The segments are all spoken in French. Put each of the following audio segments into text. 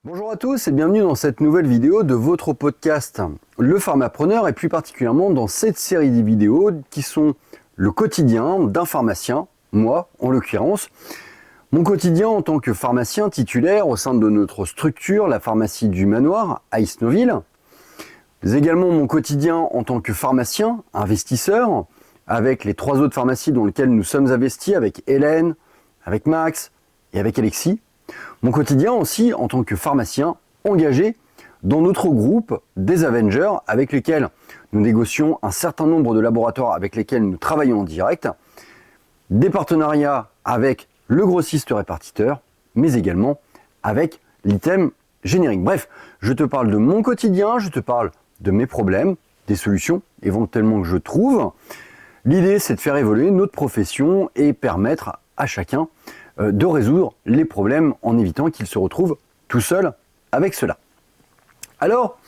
Bonjour à tous et bienvenue dans cette nouvelle vidéo de votre podcast Le Pharmapreneur et plus particulièrement dans cette série de vidéos qui sont le quotidien d'un pharmacien, moi en l'occurrence. Mon quotidien en tant que pharmacien titulaire au sein de notre structure, la pharmacie du Manoir à Isnoville. Mais également mon quotidien en tant que pharmacien, investisseur, avec les 3 autres pharmacies dans lesquelles nous sommes investis, avec Hélène, avec Max et avec Alexis. Mon quotidien aussi en tant que pharmacien engagé dans notre groupe des Avengers avec lesquels nous négocions un certain nombre de laboratoires avec lesquels nous travaillons en direct, des partenariats avec le grossiste répartiteur, mais également avec l'item générique. Bref, je te parle de mon quotidien, je te parle de mes problèmes, des solutions éventuellement que je trouve. L'idée, c'est de faire évoluer notre profession et permettre à chacun de résoudre les problèmes en évitant qu'il se retrouve tout seul avec cela. Alors,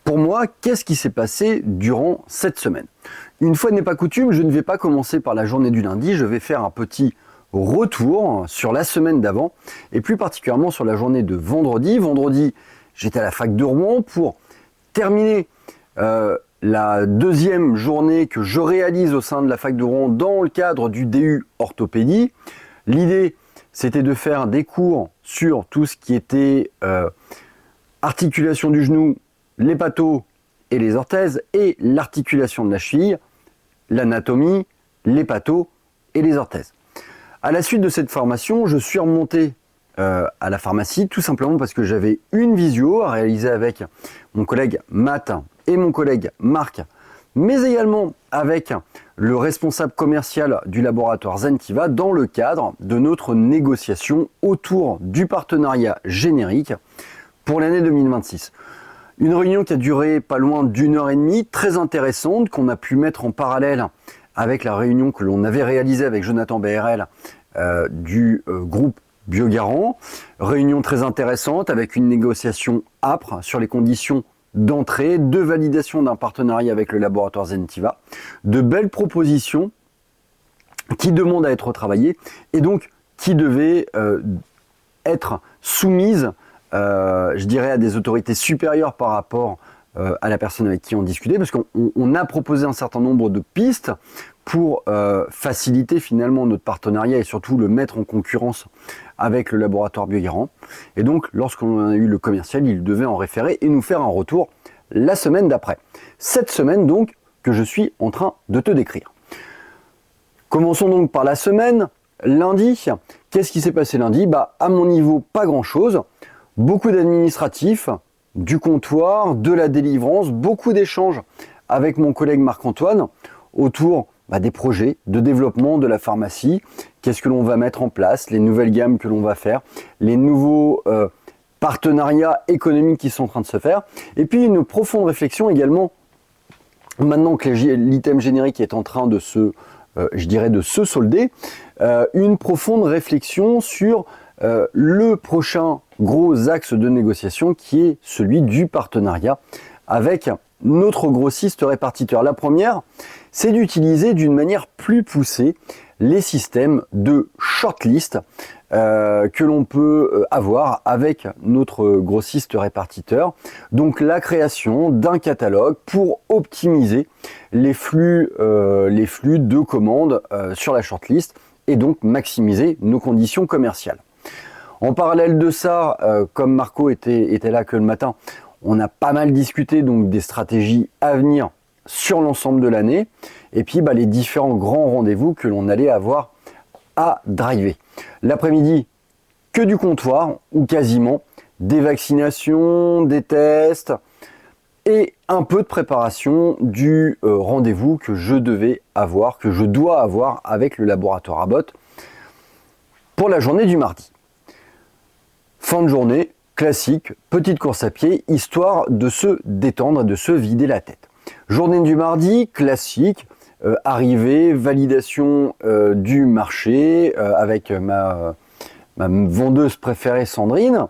pour moi, qu'est-ce qui s'est passé durant cette semaine ? Une fois n'est pas coutume, je ne vais pas commencer par la journée du lundi, je vais faire un petit retour sur la semaine d'avant et plus particulièrement sur la journée de vendredi. Vendredi, j'étais à la fac de Rouen pour terminer la deuxième journée que je réalise au sein de la fac de Rouen dans le cadre du DU orthopédie. L'idée, c'était de faire des cours sur tout ce qui était articulation du genou, l'hépato et les orthèses, et l'articulation de la cheville, l'anatomie, l'hépato et les orthèses. À la suite de cette formation, je suis remonté à la pharmacie, tout simplement parce que j'avais une visio à réaliser avec mon collègue Matt et mon collègue Marc, mais également avec le responsable commercial du laboratoire Zentiva dans le cadre de notre négociation autour du partenariat générique pour l'année 2026. Une réunion qui a duré pas loin d'1h30, très intéressante, qu'on a pu mettre en parallèle avec la réunion que l'on avait réalisée avec Jonathan BRL du groupe Biogarant. Réunion très intéressante avec une négociation âpre sur les conditions d'entrée, de validation d'un partenariat avec le laboratoire Zentiva, de belles propositions qui demandent à être travaillées et donc qui devaient être soumises, je dirais, à des autorités supérieures par rapport à la personne avec qui on discutait, parce qu'on a proposé un certain nombre de pistes pour faciliter finalement notre partenariat et surtout le mettre en concurrence avec le laboratoire Biogarant. Et donc, lorsqu'on a eu le commercial, il devait en référer et nous faire un retour la semaine d'après. Cette semaine donc que je suis en train de te décrire. Commençons donc par la semaine. Lundi, qu'est-ce qui s'est passé lundi ? À mon niveau, pas grand-chose. Beaucoup d'administratifs, du comptoir, de la délivrance, beaucoup d'échanges avec mon collègue Marc-Antoine autour des projets de développement de la pharmacie, qu'est-ce que l'on va mettre en place, les nouvelles gammes que l'on va faire, les nouveaux partenariats économiques qui sont en train de se faire, et puis une profonde réflexion également, maintenant que l'item générique est en train de se, de se solder, une profonde réflexion sur le prochain gros axe de négociation qui est celui du partenariat avec notre grossiste répartiteur. La première, c'est d'utiliser d'une manière plus poussée les systèmes de shortlist que l'on peut avoir avec notre grossiste répartiteur. Donc la création d'un catalogue pour optimiser les flux de commandes sur la shortlist et donc maximiser nos conditions commerciales. En parallèle de ça, comme Marco était là que le matin, on a pas mal discuté donc des stratégies à venir sur l'ensemble de l'année et puis les différents grands rendez-vous que l'on allait avoir à driver. L'après-midi, que du comptoir ou quasiment, des vaccinations, des tests et un peu de préparation du rendez-vous que je dois avoir avec le laboratoire Abbott pour la journée du mardi. Fin de journée, classique, petite course à pied, histoire de se détendre et de se vider la tête. Journée du mardi, classique, arrivée, validation du marché avec ma vendeuse préférée Sandrine,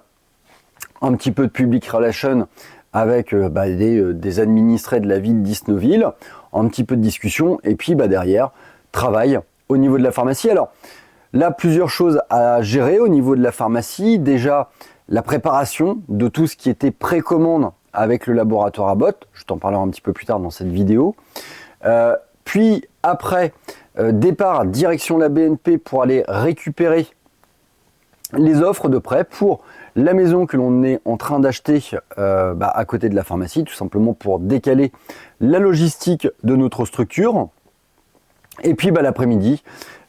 un petit peu de public relation avec des administrés de la ville d'Isnoville, un petit peu de discussion et puis derrière, travail au niveau de la pharmacie. Alors là, plusieurs choses à gérer au niveau de la pharmacie. Déjà, la préparation de tout ce qui était précommande avec le laboratoire Abbott. Je t'en parlerai un petit peu plus tard dans cette vidéo. Puis après, départ direction la BNP pour aller récupérer les offres de prêt pour la maison que l'on est en train d'acheter à côté de la pharmacie, tout simplement pour décaler la logistique de notre structure. Et puis l'après-midi,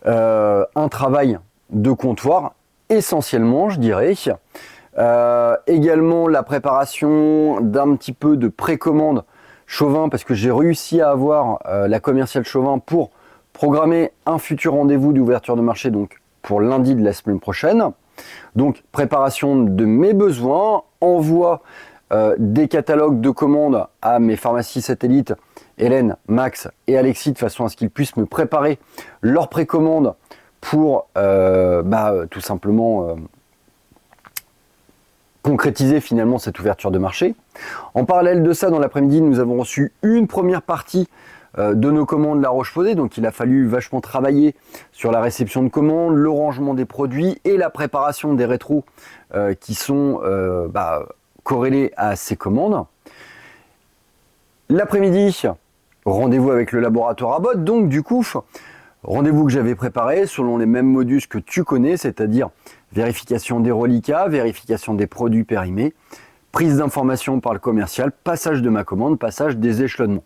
un travail de comptoir essentiellement, je dirais. Également la préparation d'un petit peu de précommande Chauvin, parce que j'ai réussi à avoir la commerciale Chauvin pour programmer un futur rendez-vous d'ouverture de marché, donc pour lundi de la semaine prochaine. Donc préparation de mes besoins, envoi des catalogues de commandes à mes pharmacies satellites, Hélène, Max et Alexis, de façon à ce qu'ils puissent me préparer leur précommande pour tout simplement concrétiser finalement cette ouverture de marché. En parallèle de ça, dans l'après-midi, nous avons reçu une première partie de nos commandes La Roche-Posay, donc il a fallu vachement travailler sur la réception de commandes, le rangement des produits et la préparation des rétros qui sont corrélés à ces commandes. L'après-midi, rendez-vous avec le laboratoire Abbott, donc du coup, rendez-vous que j'avais préparé selon les mêmes modus que tu connais, c'est-à-dire vérification des reliquats, vérification des produits périmés, prise d'informations par le commercial, passage de ma commande, passage des échelonnements.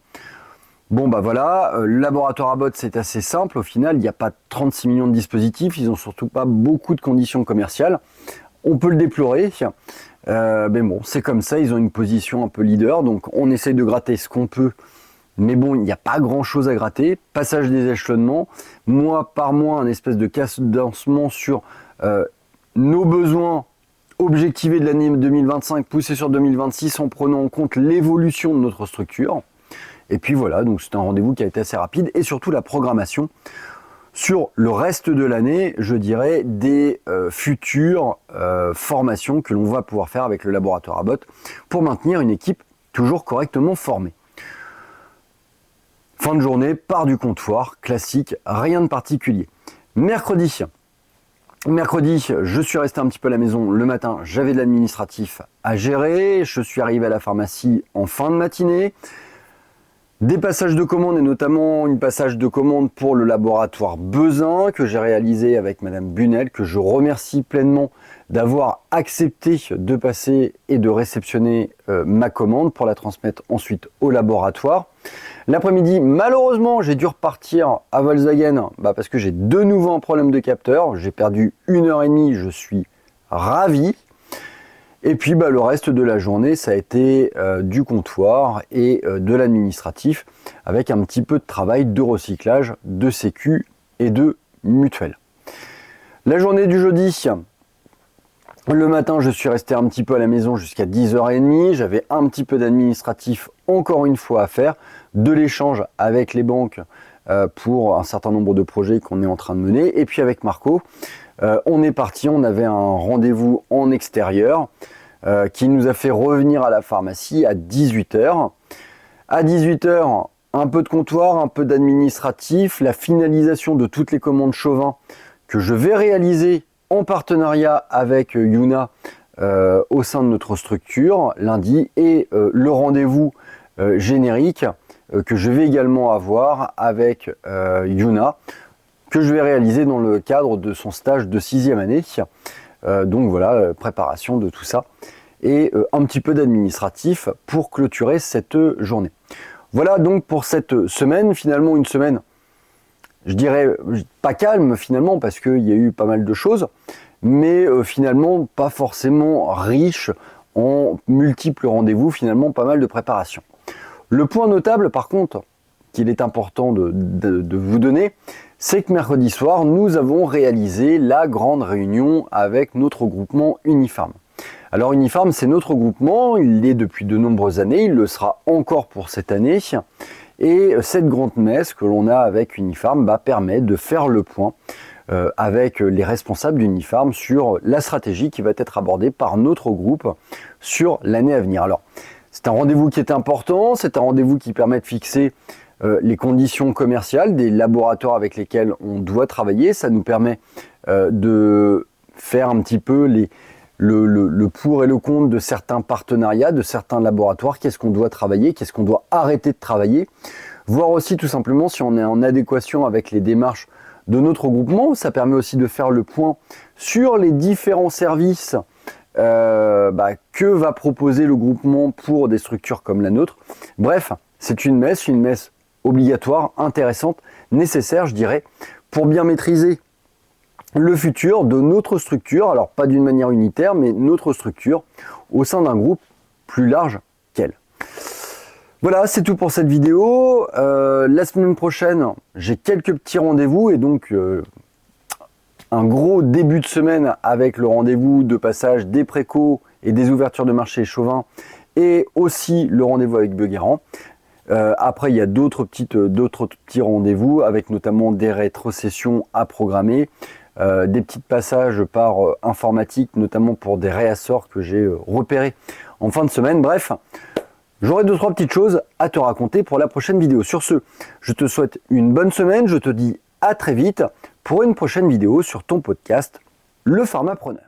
Bon voilà, le laboratoire Abbott c'est assez simple, au final il n'y a pas 36 millions de dispositifs, ils n'ont surtout pas beaucoup de conditions commerciales, on peut le déplorer, mais bon c'est comme ça, ils ont une position un peu leader, donc on essaye de gratter ce qu'on peut, mais bon il n'y a pas grand chose à gratter, passage des échelonnements, mois par mois un espèce de cadencement sur nos besoins objectivés de l'année 2025, poussés sur 2026 en prenant en compte l'évolution de notre structure. Et puis voilà, donc c'est un rendez-vous qui a été assez rapide et surtout la programmation sur le reste de l'année, je dirais, des futures formations que l'on va pouvoir faire avec le laboratoire Abbott pour maintenir une équipe toujours correctement formée. Fin de journée, part du comptoir, classique, rien de particulier. Mercredi, je suis resté un petit peu à la maison le matin, j'avais de l'administratif à gérer, je suis arrivé à la pharmacie en fin de matinée. Des passages de commandes et notamment une passage de commande pour le laboratoire Bezin que j'ai réalisé avec Madame Bunel, que je remercie pleinement d'avoir accepté de passer et de réceptionner ma commande pour la transmettre ensuite au laboratoire. L'après-midi, malheureusement, j'ai dû repartir à Volkswagen parce que j'ai de nouveau un problème de capteur. J'ai perdu 1h30, je suis ravi. Et puis le reste de la journée, ça a été du comptoir et de l'administratif avec un petit peu de travail de recyclage, de sécu et de mutuelle. La journée du jeudi, le matin, je suis resté un petit peu à la maison jusqu'à 10h30. J'avais un petit peu d'administratif encore une fois à faire, de l'échange avec les banques pour un certain nombre de projets qu'on est en train de mener. Et puis avec Marco, on est parti, on avait un rendez-vous en extérieur qui nous a fait revenir à la pharmacie à 18h. À 18h, un peu de comptoir, un peu d'administratif, la finalisation de toutes les commandes Chauvin que je vais réaliser en partenariat avec Yuna au sein de notre structure lundi et le rendez-vous générique que je vais également avoir avec Yuna, que je vais réaliser dans le cadre de son stage de 6e année. Donc voilà, préparation de tout ça et un petit peu d'administratif pour clôturer cette journée. Voilà donc pour cette semaine, finalement une semaine, je dirais pas calme finalement parce qu'il y a eu pas mal de choses, mais finalement pas forcément riche en multiples rendez-vous, finalement pas mal de préparation. Le point notable par contre qu'il est important de vous donner, c'est que mercredi soir, nous avons réalisé la grande réunion avec notre groupement Unifarm. Alors Unifarm, c'est notre groupement, il l'est depuis de nombreuses années, il le sera encore pour cette année. Et cette grande messe que l'on a avec Unifarm permet de faire le point avec les responsables d'Unifarm sur la stratégie qui va être abordée par notre groupe sur l'année à venir. Alors, c'est un rendez-vous qui est important, c'est un rendez-vous qui permet de fixer les conditions commerciales des laboratoires avec lesquels on doit travailler. Ça nous permet de faire un petit peu le pour et le contre de certains partenariats, de certains laboratoires, qu'est-ce qu'on doit travailler, qu'est-ce qu'on doit arrêter de travailler, voir aussi tout simplement si on est en adéquation avec les démarches de notre groupement. Ça permet aussi de faire le point sur les différents services que va proposer le groupement pour des structures comme la nôtre. Bref, c'est une messe obligatoire, intéressante, nécessaire, je dirais, pour bien maîtriser le futur de notre structure, alors pas d'une manière unitaire, mais notre structure au sein d'un groupe plus large qu'elle. Voilà, c'est tout pour cette vidéo. La semaine prochaine, j'ai quelques petits rendez-vous et donc un gros début de semaine avec le rendez-vous de passage des précos et des ouvertures de marché chauvin et aussi le rendez-vous avec Beguerand. Après, il y a d'autres petits rendez-vous avec notamment des rétrocessions à programmer, des petits passages par informatique, notamment pour des réassorts que j'ai repérés en fin de semaine. Bref, j'aurai 2-3 petites choses à te raconter pour la prochaine vidéo. Sur ce, je te souhaite une bonne semaine. Je te dis à très vite pour une prochaine vidéo sur ton podcast, Le Pharmapreneur.